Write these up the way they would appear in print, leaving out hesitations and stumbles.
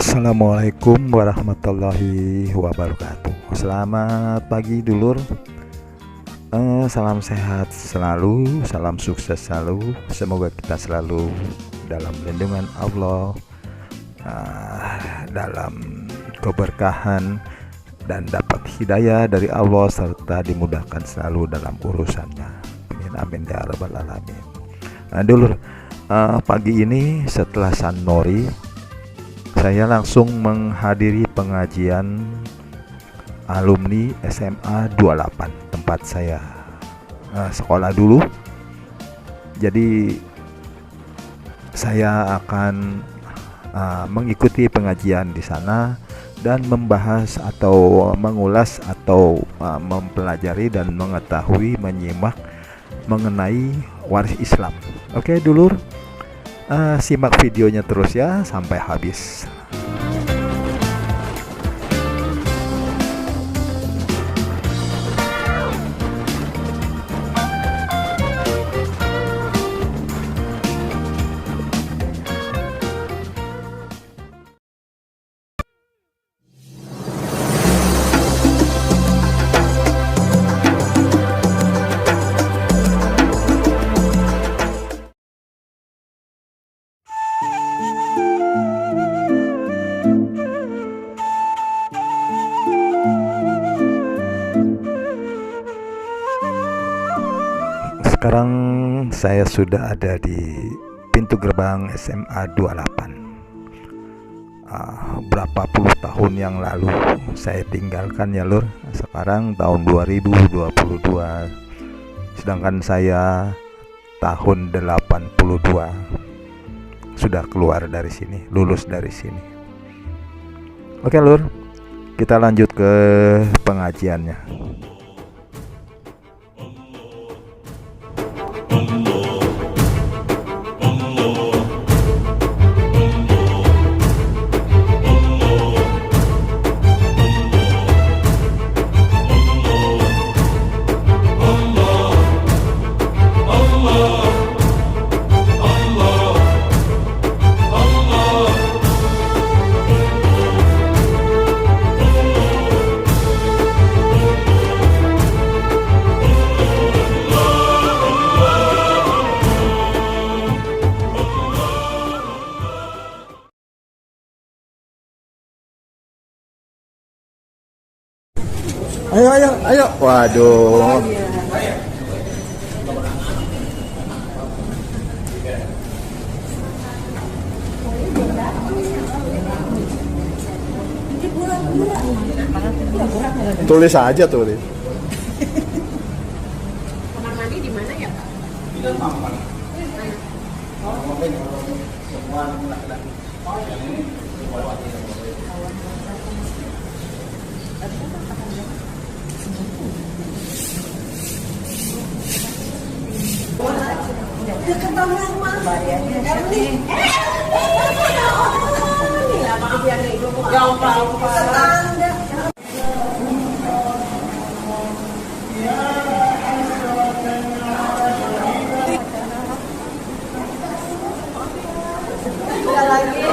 Assalamualaikum warahmatullahi wabarakatuh. Selamat pagi dulur. Salam sehat selalu, salam sukses selalu. Semoga kita selalu dalam lindungan Allah, dalam keberkahan dan dapat hidayah dari Allah, serta dimudahkan selalu dalam urusannya. Amin amin ya rabbal alamin. Dulur, pagi ini setelah Sanori, saya langsung menghadiri pengajian alumni SMA 28 tempat saya sekolah dulu. Jadi saya akan mengikuti pengajian di sana dan membahas atau mengulas atau mempelajari dan mengetahui, menyimak mengenai waris Islam. Oke dulur, simak videonya terus ya sampai habis. Sekarang saya sudah ada di pintu gerbang SMA 28. Berapa puluh tahun yang lalu saya tinggalkan ya lur. Sekarang tahun 2022, sedangkan saya tahun 82 sudah keluar dari sini, lulus dari sini. Oke lur, kita lanjut ke pengajiannya. Ayo. Waduh. Tulis aja tulis. Kamar mandi di mana ya, Pak? Di dalam kamar. Dekat rumah. Erni. Maaf ya nih, gak apa-apa. Tetangga. Tinggal lagi.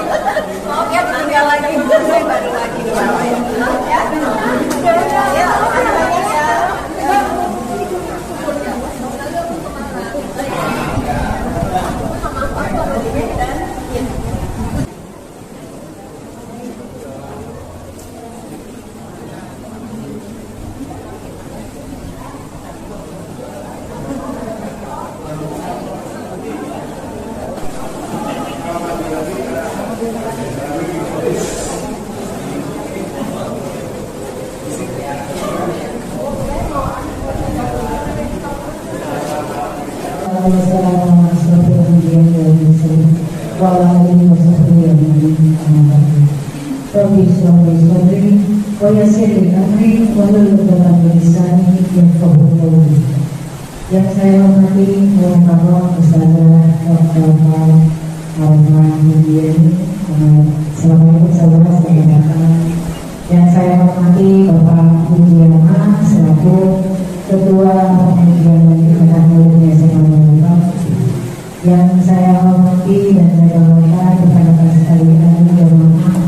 Oke, tinggal lagi. Saya baru lagi di bawah ya. Ya. Yang saya hormati Bapak Ustazah Dr. Assalamualaikum saudara sekalian. Yang saya hormati Bapak Mujiana selaku Ketua Pengajian dan Ikatan SMA. Yang saya hormati dan saya banggakan kepada sekalian jemaah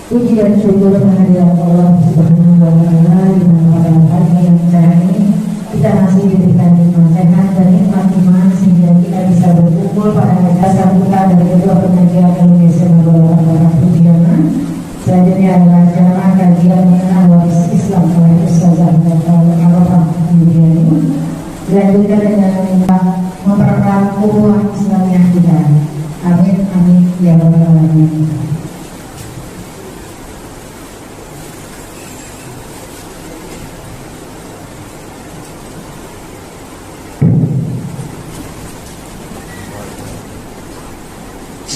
Puji dan syukur kehadirat Allah Subhanahu wa Ta'ala di mana pada hari yang cerah ini kita masih diberikan nikmat sehat dan nikmat iman sehingga kita bisa berkumpul pada dasar kita dari kedua pengajian Indonesia Barat Pujiana. Selanjutnya adalah jamaah kajian mengenal waris Islam oleh Ustazah Arafah Yudiani. Dilanjutkan dengan mempererat ukhuwah Islamiyah kita. Amin amin ya rabbal alamin.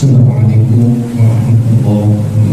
Assalamualaikum warahmatullahi wabarakatuh.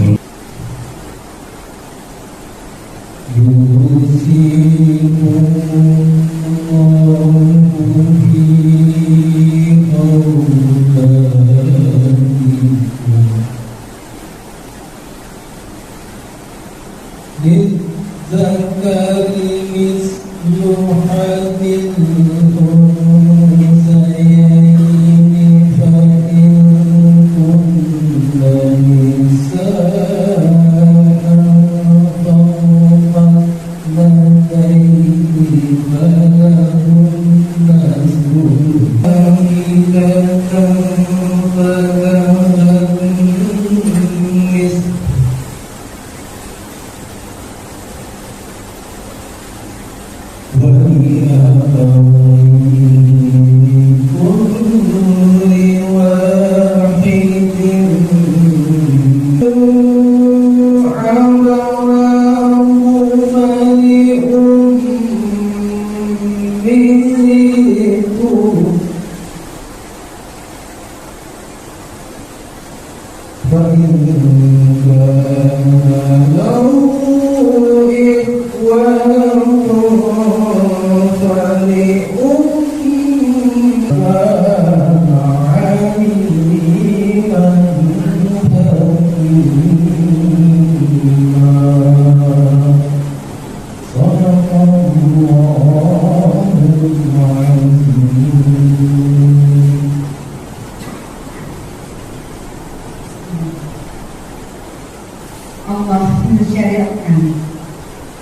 Allah mensyariatkan,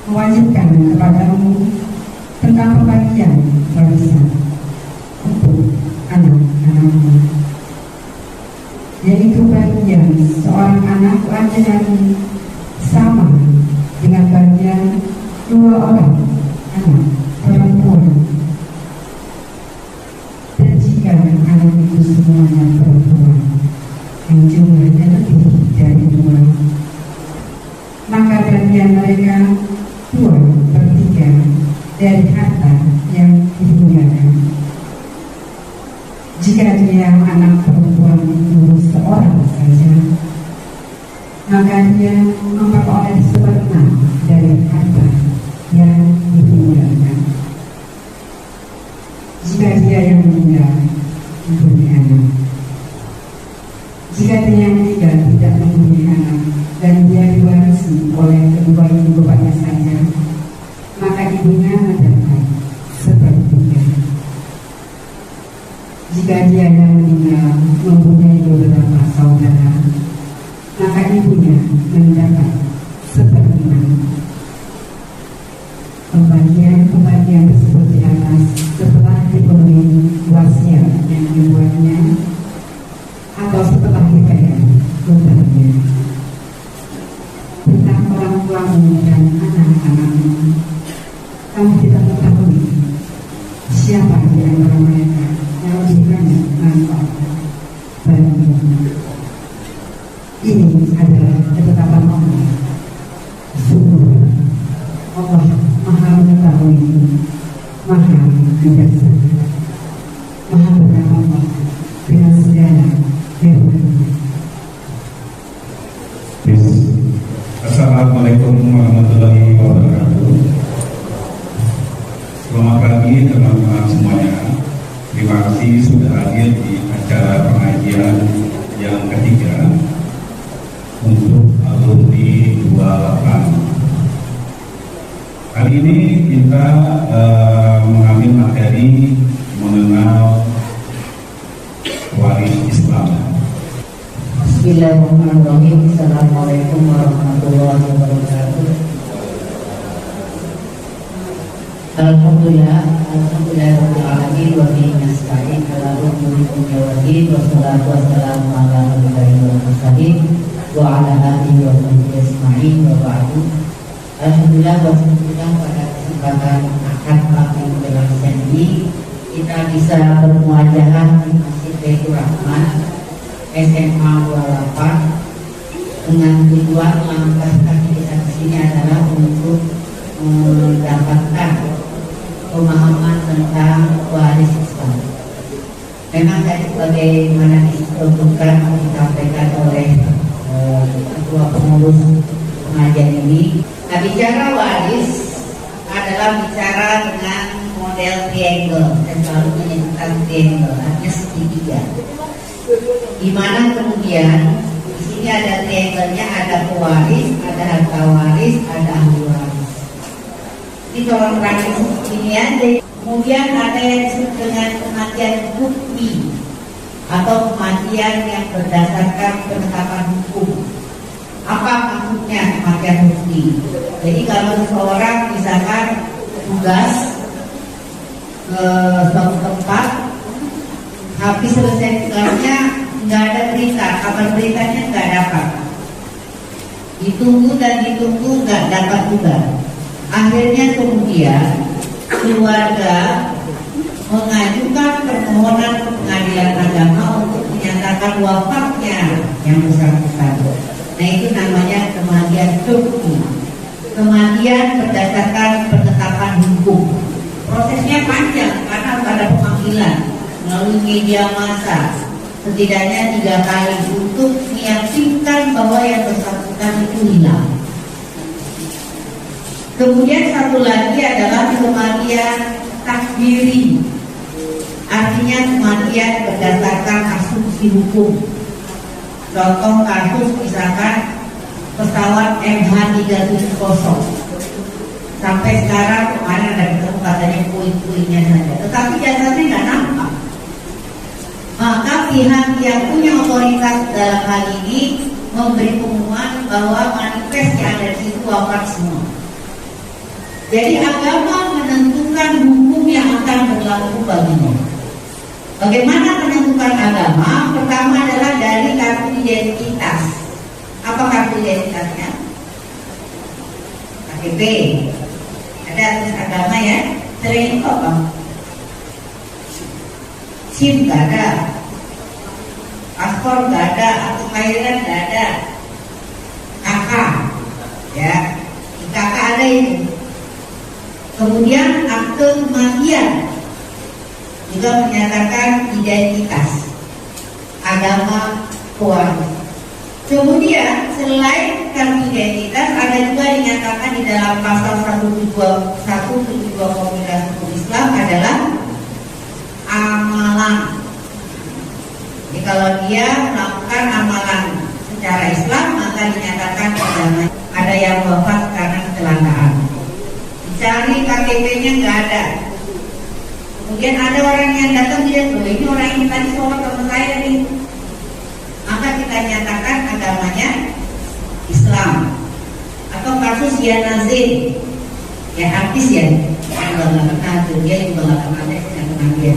mewajibkan kepadamu tentang pembagian warisan untuk anak-anakmu, yaitu bagian seorang anak laki-laki sama dengan bagian dua orang anak perempuan. Dan jika anak itu semuanya perempuan yang jumlahnya lebih dari dua, maka bagian mereka 2/3 dari harta yang ditinggalkan. Jika dia anak perempuan itu seorang saja, maka dia memperoleh 1/6 dari harta yang ditinggalkan. Jika dia yang meninggal mempunyai anak, jika dia yang meninggal tidak mempunyai anak dan dia diwarisi oleh kedua ibu bapaknya saja, maka ibunya mendapat 1/3. Jika dia yang meninggal mempunyai beberapa saudara, maka ibunya mendapat 1/6. Pembagian tersebut di atas setelah dipenuhi wasiat yang dibuatnya atau setelah dibayar bebannya. Tentang orang tuamu dan anak-anakmu, kamu tidak mengetahui siapa di antara mereka yang lebih banyak manfaat bagimu. Ini adalah ketetapan Allah. Sungguh Allah Maha mengetahui, Maha bijaksana, Maha berkata dengan segala firman-Nya. Assalamualaikum warahmatullahi wabarakatuh. Selamat pagi teman-teman semuanya. Terima kasih sudah hadir di acara pengajian yang ketiga untuk alumni 28. Kali ini kita mengambil materi mengenal waris Islam. Bismillahirrahmanirrahim. Assalamualaikum warahmatullahi wabarakatuh. Alhamdulillahirrahmanirrahim. Wa bihi nasta'in ala umuri dunya wa din. Wassalatu wassalamu ala nabiyyina Muhammadin wa ala alihi wa sahbihi ajma'in wa ba'du. Alhamdulillah pada kesempatan akad pagi menjelang sendi kita bisa bermuajalah di Masjid Baitur Rahman SMA 28 dengan tujuan langkah kaki kita ke sini adalah untuk mendapatkan pemahaman tentang waris Islam. Memang tadi sebagaimana disebutkan disampaikan oleh ketua pengurus pengajian ini, nah, bicara waris adalah bicara dengan model triangle. Saya selalu menyebutkan triangle, artinya segitiga. Di mana kemudian di sini ada triangle-nya, ada pewaris, ada harta waris, ada ahli waris. Ini tolong perhatikan ini aja. Kemudian ada yang disebut dengan kematian hukmi atau kematian yang berdasarkan penetapan hukum. Apa maksudnya kematian hukmi? Jadi kalau seseorang misalkan tugas ke suatu tempat, habis selesai tugasnya nggak ada berita, kabar beritanya nggak dapat, ditunggu dan ditunggu nggak dapat juga. Akhirnya kemudian keluarga mengajukan permohonan ke pengadilan agama untuk menyatakan wafatnya yang bersangkutan. Nah, itu namanya kematian hukmi, kematian berdasarkan penetapan hukum. Prosesnya panjang karena ada pemanggilan melalui media massa setidaknya 3 kali untuk meyakinkan bahwa yang bersangkutan itu hilang. Kemudian satu lagi adalah kematian takdiri, artinya kematian berdasarkan asumsi hukum. Contoh kasus misalkan pesawat MH370 sampai sekarang kemarin ada ketemu katanya puing-puingnya saja, tetapi jasadnya nggak nampak. Maka pihak yang punya otoritas dalam hal ini memberi pengumuman bahwa manifest yang ada di situ wafat semua. Jadi agama menentukan hukum yang akan berlaku baginya. Bagaimana menentukan agama? Pertama adalah dari kartu identitas. Apa kartu identitasnya? KTP. Ada atas agama ya. Selain itu apa? SIM gak ada, paspor gak ada, akte kelahiran gak ada, KK, ya, di KK ada itu. Kemudian akte kematian juga menyatakan identitas, agama, keluarga. Kemudian selain kartu identitas ada juga dinyatakan di dalam pasal 172 Komunitas Hukum Islam adalah amalan. Jadi kalau dia melakukan amalan secara Islam maka dinyatakan agama. Ada yang wafat karena kecelakaan, dicari KTP-nya nggak ada. Kemudian ada orang yang datang dia tuh, ini orang yang tadi sholat sama saya nih, maka kita nyatakan agamanya Islam. Atau kasus Yanazin, ya artis ya, juga nggak kenal tuh, dia juga nggak kenal, saya nggak kenal dia.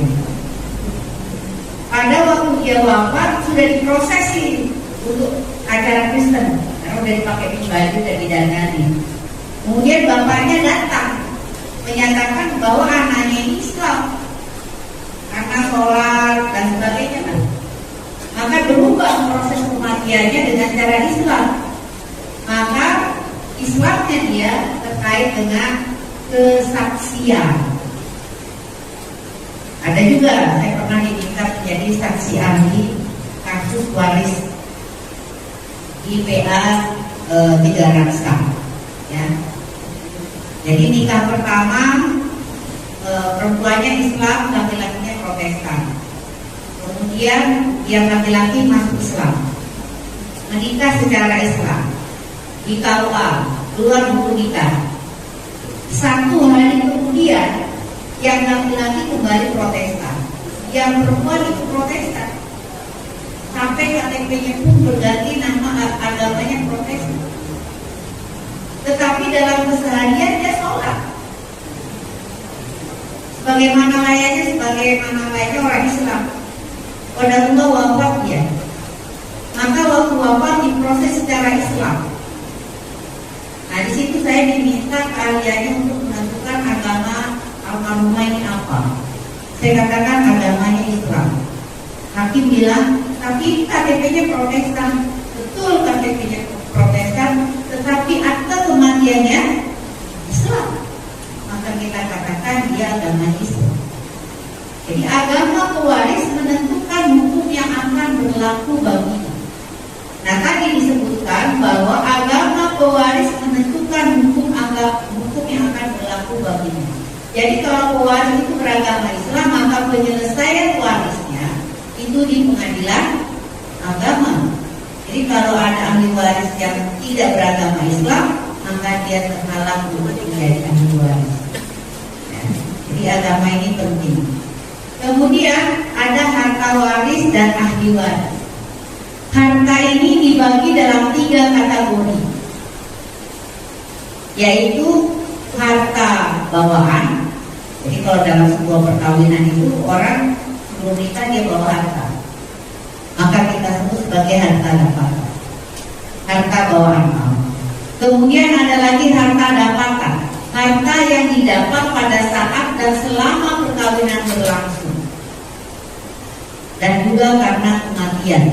Pada waktu dia wafat sudah diprosesi untuk acara Kristen, karena udah dipakai baju dan didandani. Kemudian bapaknya datang menyatakan bahwa anaknya ini Islam karena sholat dan sebagainya kan. Maka berubah proses kematiannya dengan cara Islam. Maka Islamnya dia terkait dengan kesaksian. Ada juga saya pernah diminta menjadi saksi ahli kasus waris IPA 3 Raksa, ya. Jadi nikah pertama perempuannya Islam, laki-lakinya Protestan. Kemudian yang laki-laki masuk Islam, menikah secara Islam, di KUA, keluar buku nikah. 1 hari kemudian yang laki-laki kembali Protestan, yang perempuan itu Protestan. 1 sampai KTP-nya pun berganti nama agamanya Protestan. Tetapi dalam keseharian dia sholat sebagaimana layaknya orang Islam. Qadarullah wafat dia, maka waktu wafat diproses secara Islam. Nah, di situ saya diminta keahliannya untuk menentukan agama almarhumah ini apa. Saya katakan agamanya Islam. Hakim bilang, tapi KTP-nya Protestan. Betul, KTP-nya Protestan, tetapi akta kematiannya Islam. Maka kita katakan dia agama Islam. Jadi agama pewaris menentukan hukum yang akan berlaku baginya. Nah, tadi disebutkan bahwa agama pewaris menentukan hukum yang akan berlaku baginya. Jadi kalau pewaris itu beragama Islam, maka penyelesaian warisnya itu di pengadilan agama. Jadi kalau ada ahli waris yang tidak beragama Islam, maka dia terhalang untuk menjadi ahli waris. Ya, jadi agama ini penting. Kemudian ada harta waris dan ahli waris. Harta ini dibagi dalam 3 kategori, yaitu harta bawaan. Jadi kalau dalam sebuah perkawinan itu orang sebelum nikah dia bawa harta, maka kita sebut sebagai harta dapatan, harta bawaan. Kemudian ada lagi harta dapatan, harta yang didapat pada saat dan selama perkawinan berlangsung, dan juga karena kematian.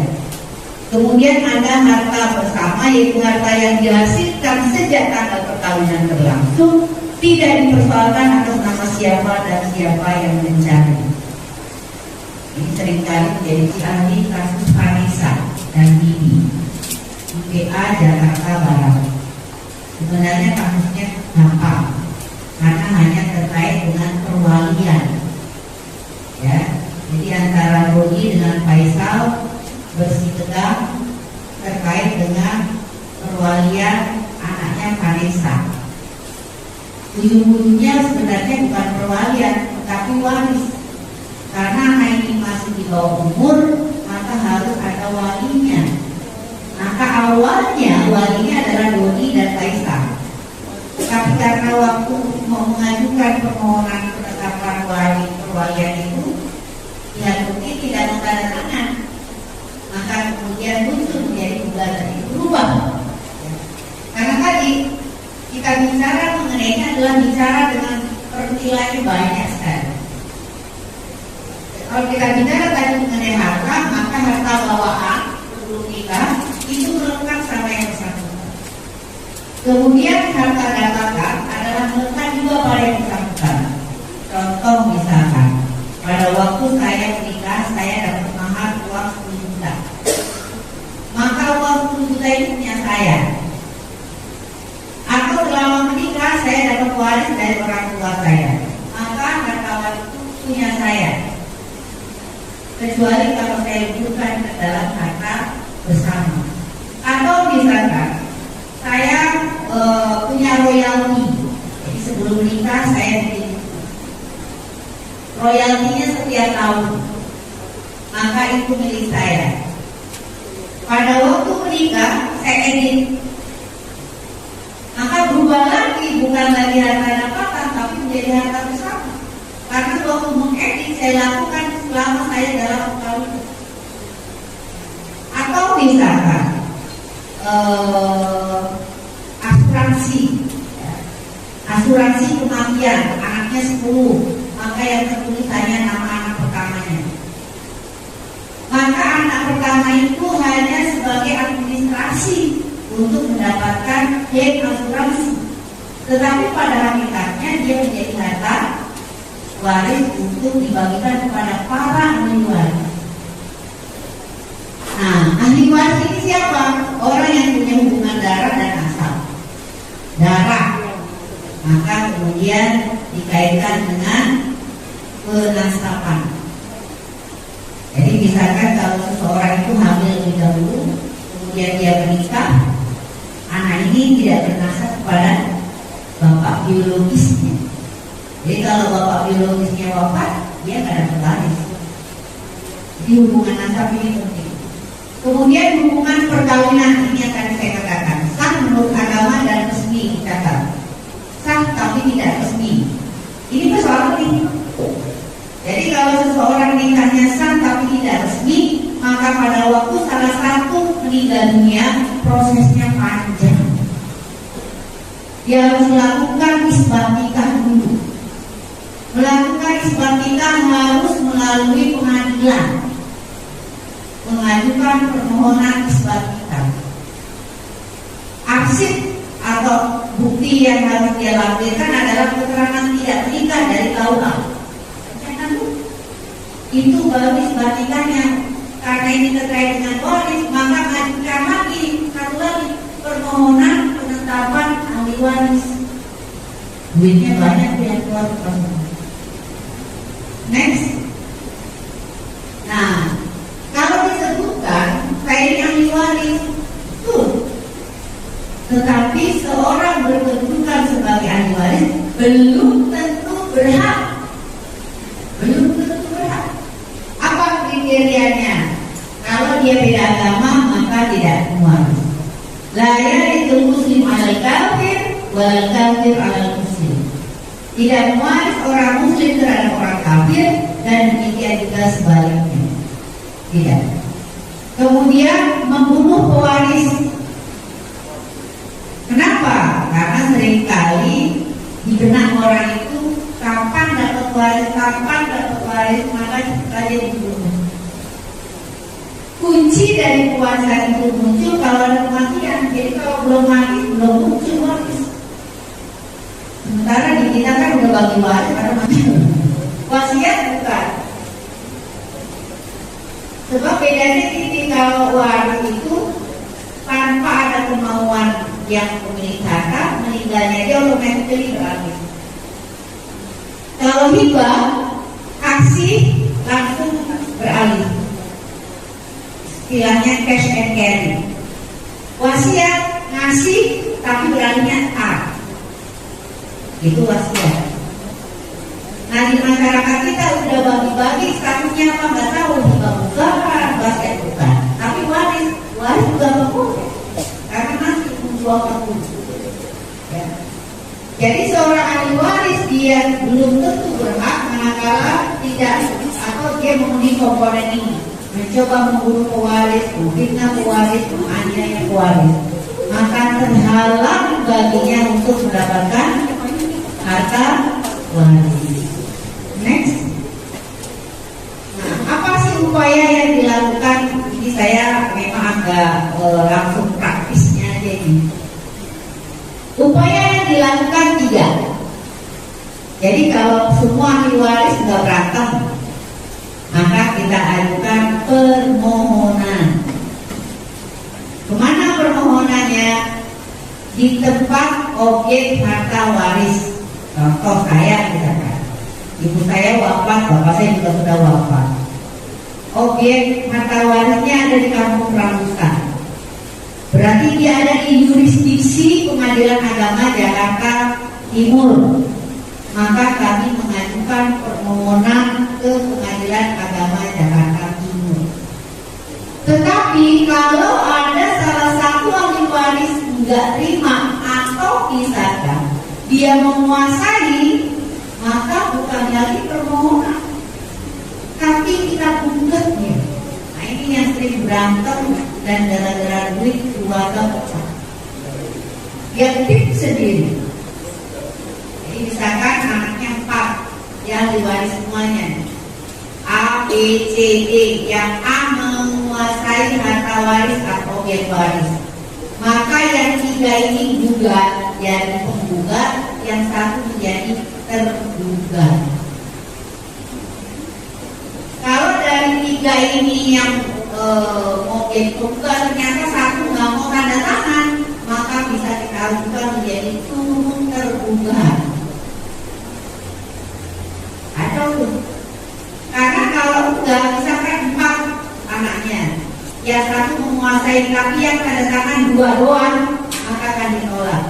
Kemudian ada harta bersama, yaitu harta yang dihasilkan sejak tanggal perkawinan berlangsung, tidak dipersoalkan atas nama siapa dan siapa yang mencari. Ini seringkali menjadi ahli kasus Vanessa dan Bibi UPA Jakarta Barat. Sebenarnya kasusnya gampang karena hanya terkait dengan perwalian. Ya, jadi antara Dodi dengan Faisal bersitegang terkait dengan perwalian anaknya Vanessa. Ujung-ujungnya sebenarnya bukan perwalian, tetapi waris. Karena anak ini masih di bawah umur, maka harus ada walinya. Maka awalnya walinya adalah Dodi dan Faisal. Tapi karena waktu mau mengajukan permohonan penetapan wali perwalian itu, pihak Dodi tidak menandatangan. Maka kemudian muncul menjadi gugatan itu berubah. Karena tadi kita bicara mengenainya adalah bicara dengan perintilannya banyak sekali. Kalau kita bicara tadi mengenai harta, maka harta bawaan sebelum nikah itu melekat sama yang bersangkutan. Kemudian harta dapatan adalah melekat juga pada yang bersangkutan. Contoh misalkan, pada waktu saya menikah, saya dapat mahar uang 10 juta. Maka uang 10 juta itu punya saya. Atau selama menikah saya dapat waris dari orang tua saya, maka harta waris itu punya saya. Kecuali kalau saya bukan ke dalam harta bersama. Atau misalkan saya punya royalti, jadi sebelum nikah saya beli royaltinya setiap tahun, maka itu milik saya. Pada waktu menikah saya edit, maka berubah lagi, bukan lagi harta dapatan tapi menjadi harta bersama. Karena waktu mengedit saya lakukan selama saya dalam perkawinan. Atau misalkan asuransi kematian, anaknya 10, maka yang tertulis hanya nama anak pertamanya. Maka anak pertama itu hanya sebagai administrasi untuk mendapatkan hak asuransi, tetapi pada hakikatnya dia menjadi harta waris untuk dibagikan kepada para ahli waris. Nah, ahli waris ini siapa? Orang yang punya hubungan darah dan asal. Darah, maka kemudian dikaitkan dengan penasaban. Jadi misalkan kalau seseorang itu hamil lebih dahulu, kemudian dia menikah, anak ini tidak bernasab kepada bapak biologisnya. Jadi kalau bapak biologisnya wafat, dia tidak dapat waris. Jadi hubungan nasab ini penting. Kemudian hubungan perkawinan ini yang tadi saya katakan, sah menurut agama dan resmi, kata sah tapi tidak resmi. Ini persoalan ini. Jadi kalau seseorang nikahnya sah tapi tidak resmi, maka pada waktu salah satu meninggal dunia, prosesnya panjang. Dia harus melakukan isbat nikah dulu. Melakukan isbat nikah harus melalui pengadilan, mengajukan permohonan isbat nikah. Arsip atau bukti yang harus dia lampirkan adalah keterangan tidak menikah dari KUA. Itu baru isbat nikahnya. Karena ini terkait dengan waris, maka ajukan lagi satu lagi permohonan penetapan ahli waris. Duitnya banyak dia keluar. Next. Nah, kalau disebutkan kayak ahli waris, tuh. Tetapi seorang berkedudukan sebagai ahli waris belum tentu berhak. Belum tentu berhak. Apa kriterianya? Kalau dia beda agama maka tidak waris. La yarisul muslim alal kafir wal kafir alal muslim. Tidak mewaris orang muslim terhadap orang kafir dan demikian juga sebaliknya. Tidak. Kemudian membunuh pewaris. Kenapa? Karena seringkali di benak orang itu kapan dapat waris, maka saja dibunuh. Kunci dari kewarisan itu muncul kalau ada kematian. Jadi kalau belum mati, belum muncul waris. Sementara di kita kan udah bagi waris karena mati. Wasiat bukan. Sebab bedanya ini, kalau waris itu tanpa ada kemauan yang pemilik harta, meninggalnya dia otomatis beralih. Kalau hibah, kasih langsung beralih. Istilahnya cash and carry. Wasiat ngasih tapi beralihnya A. Itu wasiat. Nah di masyarakat kita udah bagi-bagi statusnya apa nggak tahu, bukan wasiat bukan. Tapi waris juga boleh karena masih menjual ya. Jadi seorang ahli waris dia belum tentu berhak manakala tidak atau dia memenuhi komponen ini. Mencoba membunuh pewaris, memfitnah pewaris, menganiaya pewaris, maka terhalang baginya untuk mendapatkan harta waris. Next. Nah, apa sih upaya yang dilakukan? Ini saya memang agak langsung praktisnya aja ini. Upaya yang dilakukan 3. Jadi kalau semua ahli waris nggak berantem, maka kita ajukan permohonan. Kemana permohonannya? Di tempat objek harta waris. Contoh saya misalkan, ibu saya wafat, bapak saya juga sudah wafat. Objek harta warisnya ada di Kampung Rambutan. Berarti dia ada di yurisdiksi Pengadilan Agama Jakarta Timur. Maka kami mengajukan permohonan ke Pengadilan Agama Jakarta Timur. Tetapi kalau ada salah satu ahli waris nggak terima atau misalkan dia menguasai, maka bukan lagi permohonan, tapi kita gugatnya. Nah ini yang sering berantem dan gara-gara duit keluarga pecah. Dia tip sendiri. Misalkan anaknya 4 yang diwaris semuanya A, B, C, D. Yang A menguasai harta waris atau objek waris, maka yang 3 ini juga jadi penggugat, yang 1 menjadi tergugat. Kalau dari 3 ini yang objek penggugat ternyata 1 nggak mau tanda tangan, maka bisa kita ajukan menjadi turut tergugat. Karena kalau udah misalkan 4 anaknya, yang 1 menguasai tapi yang tanda tangan 2 doang, maka akan ditolak.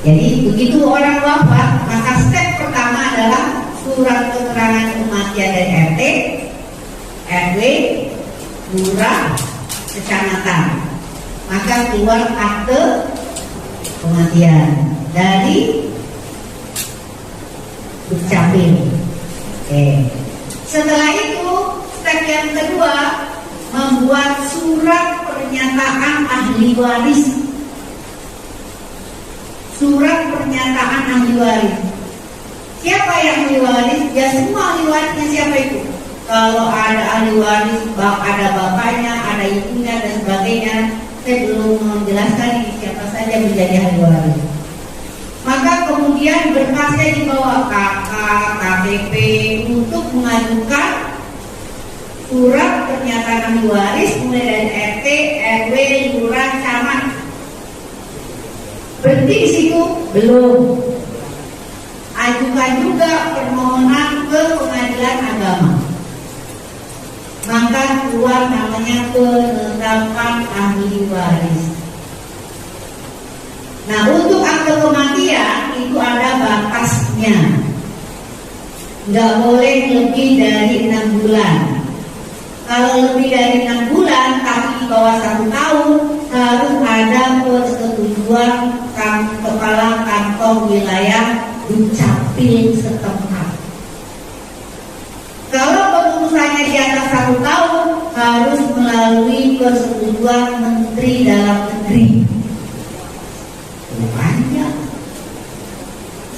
Jadi begitu orang wafat, maka step pertama adalah surat keterangan kematian dari RT, RW, lurah, kecamatan, maka keluar akte kematian dari Dukcapil. Setelah itu step yang kedua, membuat surat pernyataan ahli waris. Surat pernyataan ahli waris. Siapa yang ahli waris? Ya semua ahli warisnya. Siapa itu? Kalau ada ahli waris, ada bapaknya, ada ibunya dan sebagainya. Saya belum menjelaskan ini siapa saja menjadi ahli waris. Maka kemudian berkasnya dibawa KK, KTP untuk mengajukan surat pernyataan ahli waris mulai dari RT, RW, lurah, camat. Berhenti di situ? Belum. Ajukan juga permohonan ke pengadilan agama. Maka keluar namanya penetapan ahli waris. Nah, untuk akte kematian itu ada batasnya. Nggak boleh lebih dari 6 bulan. Kalau lebih dari 6 bulan, tapi di bawah 1 tahun, harus ada persetujuan kepala kantong wilayah Dukcapil setempat. Kalau keputusannya di atas 1 tahun, harus melalui persetujuan Menteri Dalam Negeri. Banyak.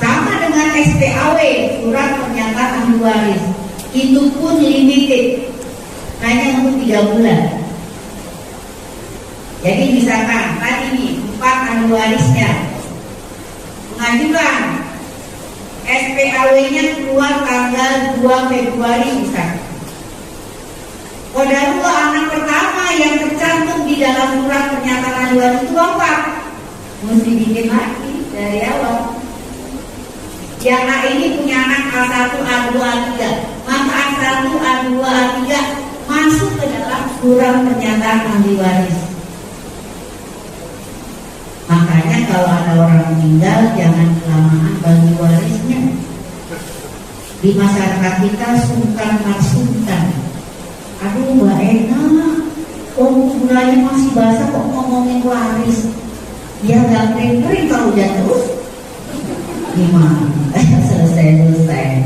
Sama dengan SPAW, surat pernyataan ahli waris, itu pun limited, hanya untuk 3 bulan. Jadi misalkan tadi nih 4 ahli warisnya mengajukan SPAW-nya keluar tanggal 2 Februari misalkan. Kodarullah anak pertama yang tercantum di dalam surat pernyataan ahli waris itu apa? Mesti bikin lagi dari awal. Yang A ini punya anak A1, A2, A3, maka A1, A2, A3 masuk ke dalam surat pernyataan ahli waris. Makanya kalau ada orang meninggal, jangan kelamaan bagi warisnya. Di masyarakat kita sungkan-sungkan. Aduh, Mbak enak, bulannya masih basah kok ngomongin waris. Ya gak kering-kering kalau udah terus gimana? Selesai.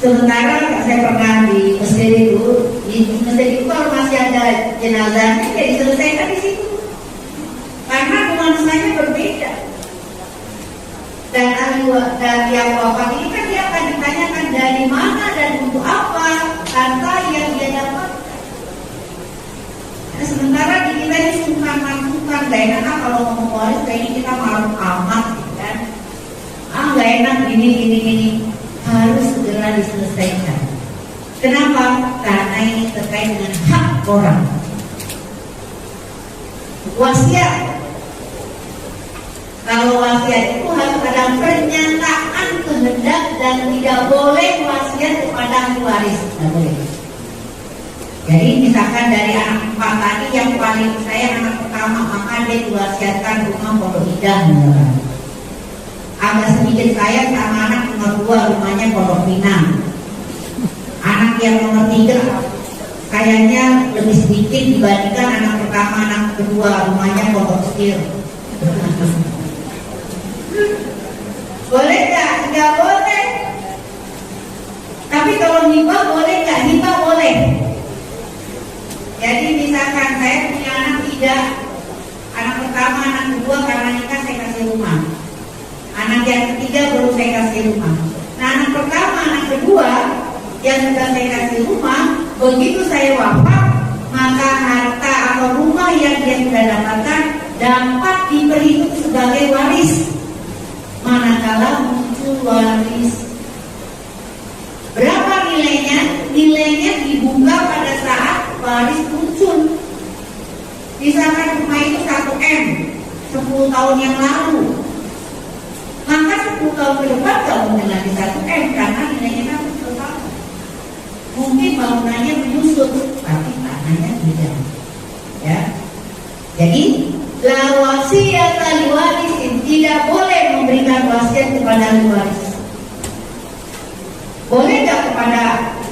Sementara saya pernah di Mesir itu, kalau masih ada jenazahnya ya diselesaikan di situ. Karena nuansanya berbeda. Dan yang wafat ini kan dia akan ditanyakan dari mana dan untuk apa harta yang dia dapat. Nah, sementara di kita ini sungkan-sungkan, gak enak kalau ngomong waris kayaknya kita malu amat kan. Gak enak gini. Harus segera diselesaikan. Kenapa? Karena ini terkait dengan hak orang. Wasiat. Kalau wasiat itu harus ada pernyataan kehendak dan tidak boleh wasiat kepada ahli waris. Tidak boleh. Jadi misalkan dari anak 4 tadi yang paling saya anak pertama, maka dia diwasiatkan rumah Pondok Indah misalkan. Agak sedikit saya sama anak nomor 2 rumahnya Pondok Pinang. Anak yang nomor 3 kayaknya lebih sedikit dibandingkan anak pertama, anak kedua rumahnya Pondok Kecil. Boleh nggak? Nggak boleh. Tapi kalau hibah boleh nggak? Hibah boleh. Jadi misalkan saya punya anak 3, anak pertama, anak kedua karena nikah saya kasih rumah. Anak yang ketiga baru saya kasih rumah. Nah, anak pertama, anak kedua yang sudah saya kasih rumah, begitu saya wafat, maka harta atau rumah yang dia sudah dapatkan dapat diperhitung sebagai waris. Manakala muncul waris. Berapa nilainya? Nilainya dibuka pada saat waris muncul. Misalkan rumah itu 1M 10 tahun yang lalu, maka 10 tahun ke depan gak mungkin lagi 1M karena nilainya kan 10 tahun. Mungkin bangunannya menyusut, tapi tanahnya tidak. Ya, jadi la wasiat ahli waris, tidak boleh memberikan wasiat kepada ahli waris. Boleh nggak kepada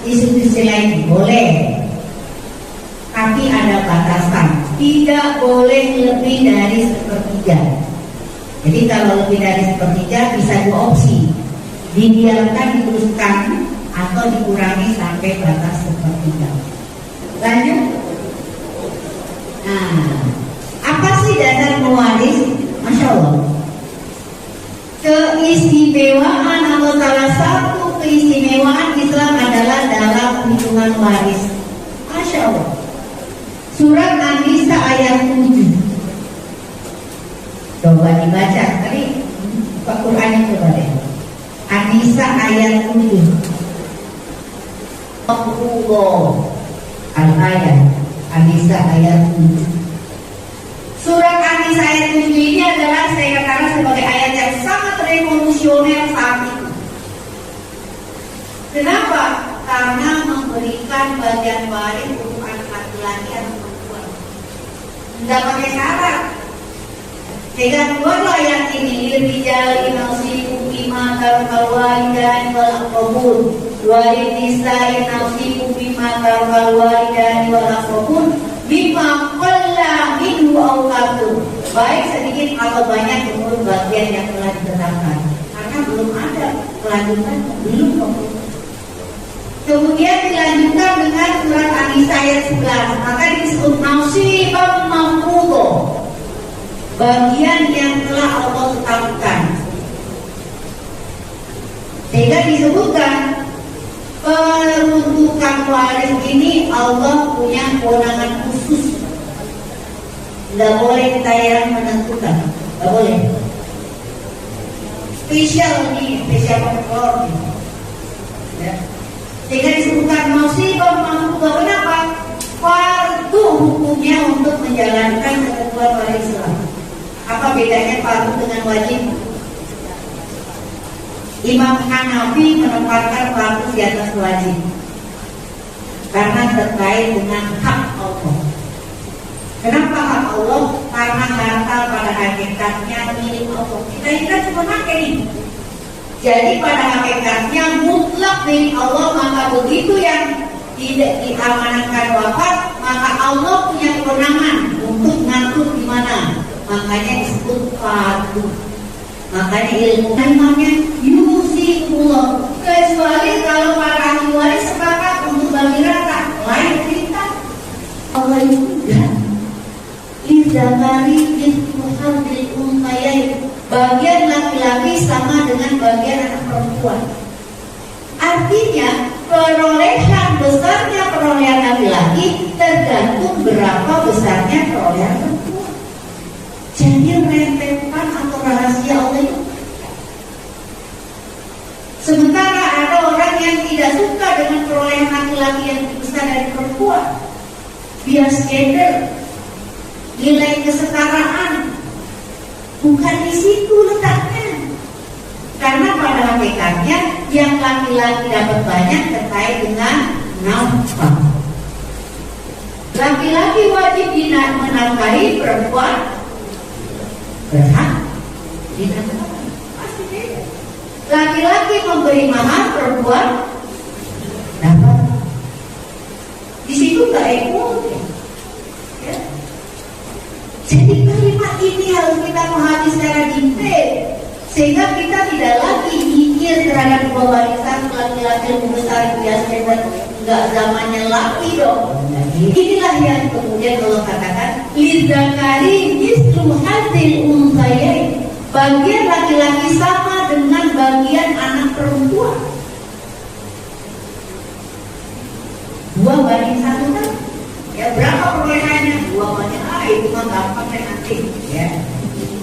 istri-istri lain? Boleh. Tapi tapi ada batasan, tidak boleh lebih dari sepertiga. Jadi kalau lebih dari sepertiga bisa dua opsi, didiamkan, diteruskan, atau dikurangi sampai batas sepertiga. Lanjut. Nah, apa sih dasar mewaris? Masya Allah. Keistimewaan atau salah satu keistimewaan Islam adalah dalam hitungan waris. Masya Allah. Surat An-Nisa ayat 7. Coba dibaca. Tadi buka Qurannya coba deh. An-Nisa ayat 7. Allah al-ayat. An-Nisa ayat 7. Surat An-Nisa ayat 7 ini adalah saya katakan sebagai ayat yang sangat revolusioner saat itu. Kenapa? Karena memberikan bagian waris untuk anak laki-laki atau perempuan. Tidak pakai syarat. Sehingga keluarlah ayat ini, lirijali nasibu bima tarkal walidani wal aqrabun, walidnisai nasibu bima tarkal walidani wal aqrabun, bima qalla minhu aw kathur. Baik sedikit atau banyak menurut bagian yang telah ditetapkan. Karena belum ada kelanjutan, belum. Kemudian dilanjutkan dengan surat An-Nisa ayat 11. Maka disebut nasibam mafruḍo, bagian yang telah Allah tetapkan. Sehingga disebutkan peruntukan waris ini Allah punya kewenangan khusus. Tidak boleh kita yang menentukan, tidak boleh. Spesial nih, spesial kontrol. Ya. Sehingga disebutkan nasibam mafruḍo. Kenapa? Fardu hukumnya untuk menjalankan ketentuan waris Islam. Apa bedanya fardu dengan wajib? Imam Hanafi menempatkan fardu di atas wajib karena terkait dengan hak Allah. Kenapa hak Allah? Karena harta pada hakikatnya milik Allah. Kita cuma pakai nih. Jadi pada hakikatnya mutlak milik Allah, maka begitu yang tidak diamanahkan wafat, maka Allah punya kewenangan untuk ngatur di mana. Makanya disebut fardu. Makanya ilmu namanya yusikullah. Kecuali kalau para ahli waris sepakat untuk bagi rata, lain cerita. Allah itu Izakari Izkuhal Bil'untayai, bagian laki-laki sama dengan bagian anak perempuan. Artinya perolehan besarnya perolehan laki-laki tergantung berapa besarnya perolehan perempuan. Jadi rentetan atau rahasia Allah itu. Sementara ada orang yang tidak suka dengan perolehan laki-laki yang lebih besar dari perempuan. Bias gender, nilai kesetaraan, bukan di situ letaknya. Karena pada hakikatnya yang laki-laki dapat banyak terkait dengan nafkah. Laki-laki wajib menafkahi, perempuan berhak dinafkahi. Pasti beda. Laki-laki memberi mahar, perempuan dapat. Di situ nggak equal. Ya. Jadi kalimat ini harus kita pahami secara detail, sehingga kita tidak lagi mikir terhadap globalitas laki-laki lebih besar biasanya nggak zamannya laki dong. Inilah yang kemudian Allah katakan lidzakari mislu hadzil unthayain, bagian laki-laki sama dengan bagian anak perempuan. 2 banding 1 kan? Ya berapa perolehannya? 2 banding itu mah gampang deh nanti. Ya.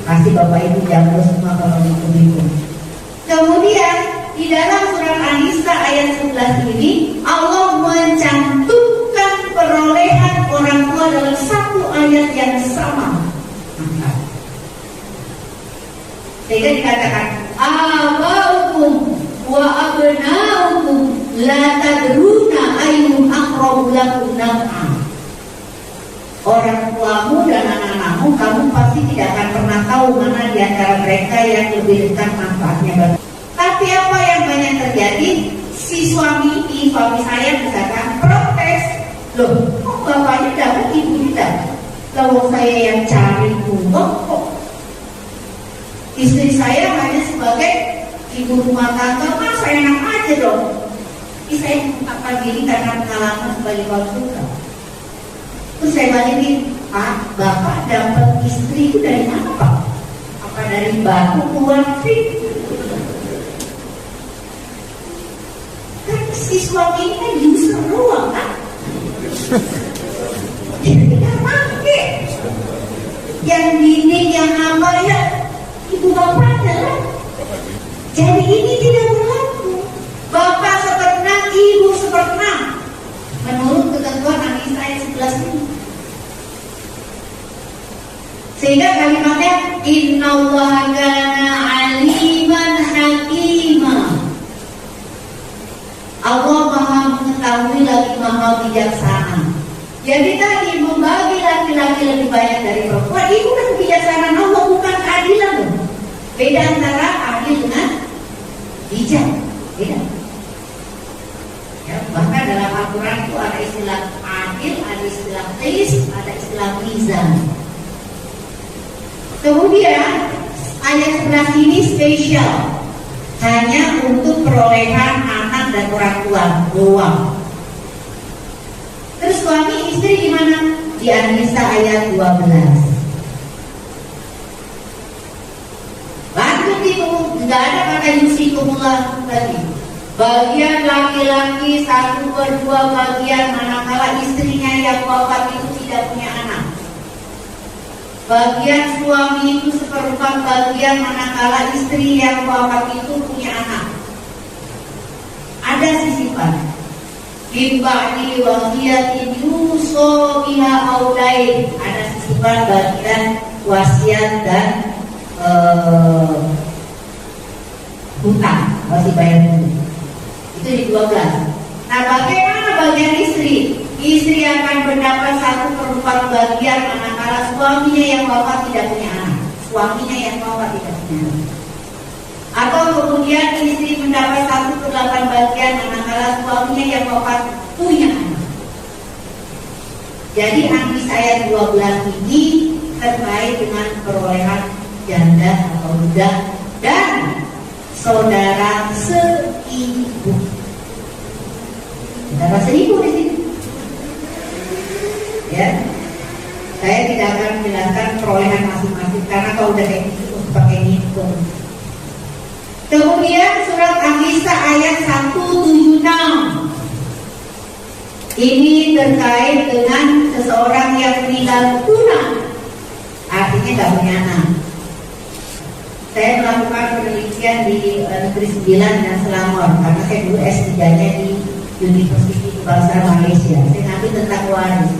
Kasih Bapak Ibu jago semua kalau itu. Kemudian di dalam surat An-Nisa ayat 11 ini Allah mencantumkan perolehan orang tua dalam satu ayat yang sama. Sehingga dikatakan abaukum wa abnaukum la tadruna ayyuhum aqrabu lakum naf'an. Orang tuamu dan anak-anakmu kamu pasti tidak akan pernah tahu mana di antara mereka yang lebih dekat manfaatnya. Tapi apa yang banyak terjadi? Si suami saya misalkan protes, loh kok bapaknya dapat, ibu tidak. Kalau saya yang cari uang kok istri saya hanya sebagai ibu rumah tangga, masa enak aja dong. Saya mengungkapkan diri karena pengalaman sebagai konsultan. Terus saya balikin, Pak, bapak dapat istri itu dari mana Pak? Apa dari batu uang free? Kan si suami ini kan user doang kan? Dia tidak pakai. Yang dinding, yang apa ya ibu bapaknya lah. Jadi ini tidak berlaku. Bapak seperenang, ibu seperenang. Menurut ketentuan An-Nisa ayat 11 ini. Sehingga kalimatnya innallaha kana aliman hakima. Allah Maha mengetahui lagi Maha bijaksana. Jadi tadi membagi laki-laki lebih banyak dari perempuan itu kan kebijaksanaan Allah, bukan keadilan. Beda antara adil dengan bijak. Beda. Ya, bahkan dalam Al-Quran itu ada istilah adil, ada istilah qis, ada istilah mizan. Kemudian ayat 11 ini spesial, hanya untuk perolehan anak dan orang tua doang. Terus suami istri gimana? Di An-Nisa ayat 12. Lanjut itu tidak ada kata yusikumullah tadi. Bagian laki-laki 1/2 bagian manakala istrinya yang wafat itu tidak punya anak. Bagian suami itu 1/4 bagian manakala istri yang wafat itu punya anak. Ada sisipan. Bimba'di wasiyatin yuso biha aulain. Ada sisipan bagian wasiat dan hutang, masih bayar dulu. Itu di 12. Nah, bagaimana bagian istri? Istri akan mendapat 1/4 bagian manakala suaminya yang wafat tidak punya anak. Suaminya yang wafat tidak punya anak. Atau kemudian istri mendapat 1/8 bagian manakala suaminya yang wafat punya anak. Jadi An-Nisa ayat 12 ini terkait dengan perolehan janda atau budak dan saudara seibu. Saudara seibu di sini. Ya, saya tidak akan menjelaskan perolehan masing-masing karena kalau udah kayak gitu pakai hitung. Kemudian surat An-Nisa ayat 176. Ini terkait dengan seseorang yang meninggal tuna, artinya gak punya anak. Saya melakukan penelitian di Negeri Sembilan dan Selangor karena saya dulu S3-nya di University Bahasa Malaysia. Saya ngambil tentang waris.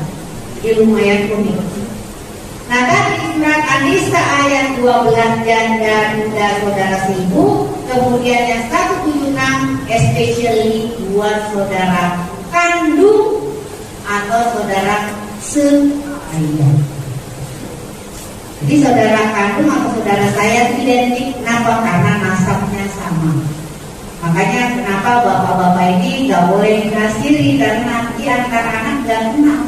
Jadi lumayan unik. Nah, tadi surat An-Nisa ayat 12 janda muda saudara seibu, kemudian yang 176 especially buat saudara kandung atau saudara seayah. Jadi saudara kandung atau saudara saya identik, kenapa? Karena nasabnya sama. Makanya kenapa bapak-bapak ini gak boleh dikasiri, karena nanti antar anak gak kenal.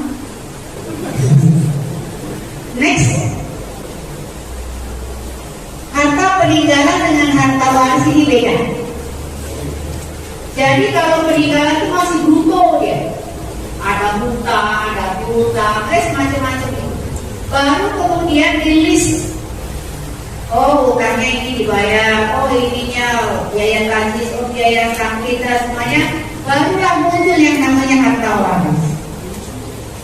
Next, harta peninggalan dengan harta waris ini beda. Jadi kalau peninggalan itu masih bruto dia, ada hutang, ada piutang, macam-macam itu. Baru kemudian di list, oh hutangnya ini dibayar, oh ininya biaya tajis, oh biaya sakit, semuanya. Barulah muncul yang namanya harta waris.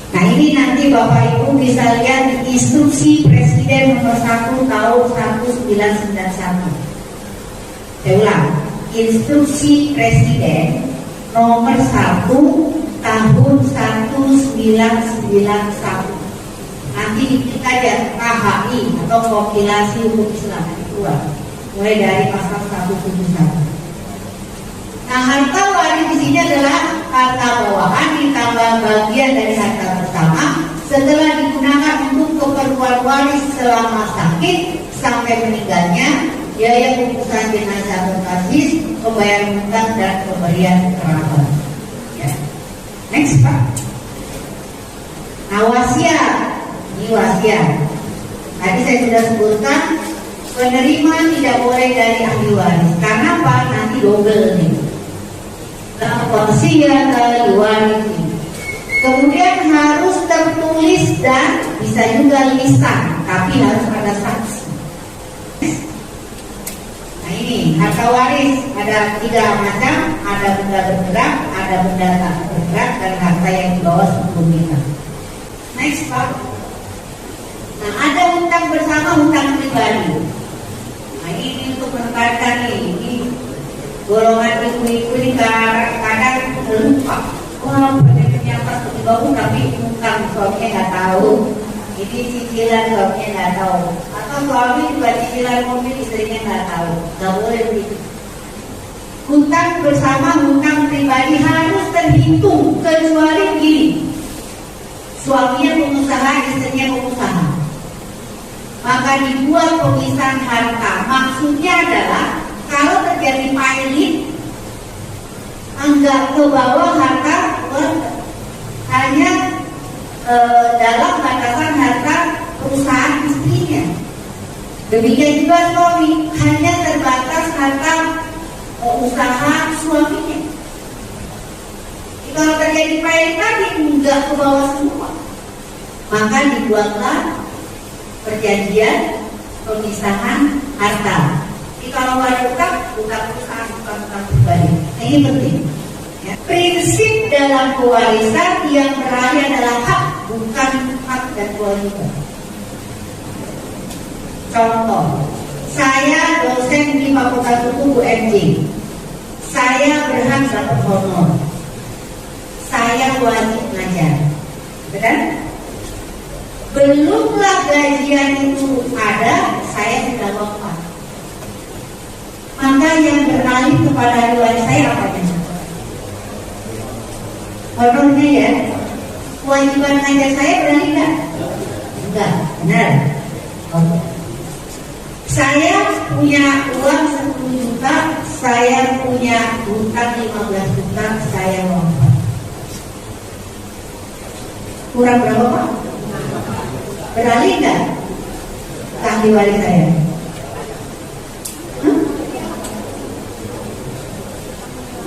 Nah ini nanti Bapak Ibu bisa lihat di instruksi Presiden nomor 1 tahun 1991. Saya ulang, instruksi Presiden nomor 1 tahun 1991. Nanti diklik aja KHI atau Kompilasi Hukum Islam keluar, mulai dari pasal 171. Nah, harta waris di sini adalah harta bawahan ditambah bagian dari harta bersama setelah digunakan untuk keperluan waris selama sakit sampai meninggalnya, biaya pengurusan jenazah berbasis, pembayaran hutang dan pemberian kerabat. Ya. Next Pak. wasiat. Ini wasiat. Tadi saya sudah sebutkan, penerima tidak boleh dari ahli waris. Karena apa? Nanti double nih. Wasiat ahli waris ini. Kemudian harus tertulis dan bisa juga lisan, tapi harus ada saksi. Nah ini harta waris ada 3 macam, ada benda bergerak, ada benda tak bergerak, dan harta yang di bawah 10 juta. Next Pak. Nah ada hutang bersama, hutang pribadi. Nah ini untuk menekankan ini golongan ibu-ibu ini kadang lupa. Wah pengennya pas dibangun tapi hutang suaminya nggak tahu. Ini cicilan suaminya nggak tahu. Atau suami juga cicilan mobil istrinya nggak tahu. Nggak boleh begitu. Hutang bersama, hutang pribadi harus terhitung kecuali begini. Suaminya pengusaha, istrinya pengusaha. Maka dibuat pemisahan harta. Maksudnya adalah kalau terjadi pailit, enggak ke bawah harta keluarga, hanya dalam batasan harta perusahaan istrinya. Demikian juga suami, hanya terbatas harta usaha suaminya. Kalau terjadi pailit tadi enggak ke bawah semua, maka dibuatlah perjanjian pemisahan harta. Jadi kalau ada utang perusahaan, bukan utang pribadi. Nah, ini penting. Ya. Prinsip dalam pewarisan yang beralih adalah hak, bukan hak dan kewajiban. Contoh, saya dosen di Fakultas Hukum UMJ. Saya berhak dapat honor. Saya wajib ngajar. Betul? Belumlah gajian itu ada, saya sudah wafat. Maka yang beralih kepada ahli waris saya apanya? Honornya ya. Kewajiban ngajar saya beralih enggak? Enggak, benar. Okay. Saya punya uang 10 juta, saya punya hutang 15 juta, saya wafat. Kurang berapa Pak? Beralih enggak? Ahli waris saya.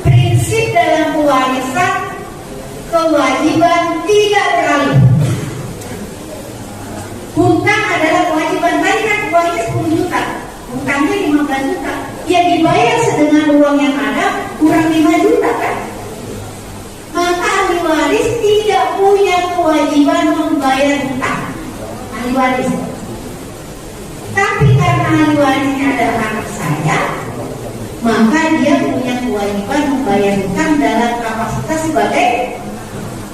Prinsip dalam pewarisan, kewajiban tidak beralih. Hutang adalah kewajiban. Tadi kan uangnya 10 juta, hutangnya 15 juta. Ya dibayar sedengan uang yang ada, kurang 5 juta kan? Maka ahli waris tidak punya kewajiban membayar hutang. Ahli waris. Tapi karena ahli warisnya adalah anak saya, maka dia punya kewajiban membayar hutang dalam kapasitas sebagai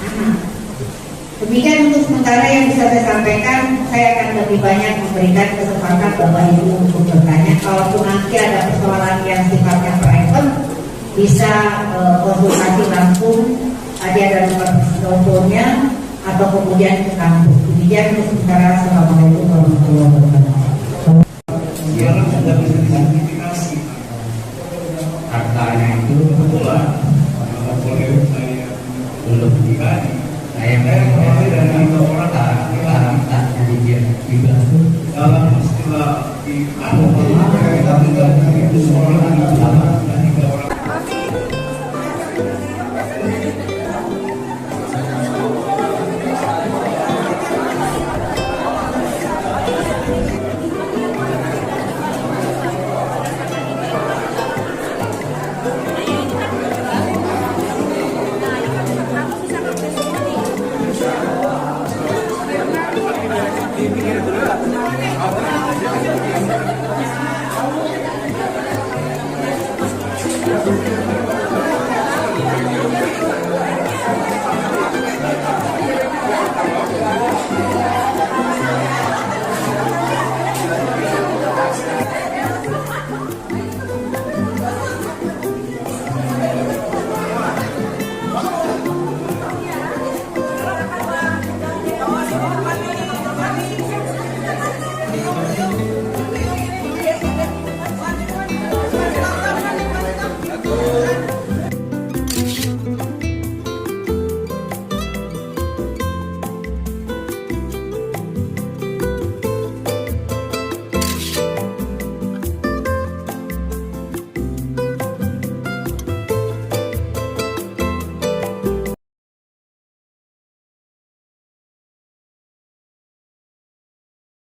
anak. Demikian untuk sementara yang bisa saya sampaikan. Saya akan lebih banyak memberikan kesempatan Bapak Ibu untuk bertanya. Kalaupun nanti ada persoalan yang sifatnya private, bisa konsultasi langsung. Tadi ada nomor teleponnya atau kemudian ke kampus. Demikian untuk sementara. Assalamualaikum warahmatullahi wabarakatuh. Yang sudah bisa disertifikasi hartanya itu pula boleh saya untuk pribadi. Saya kembali dari orang tak jadi dia dibantu dalam istilah di itu seorang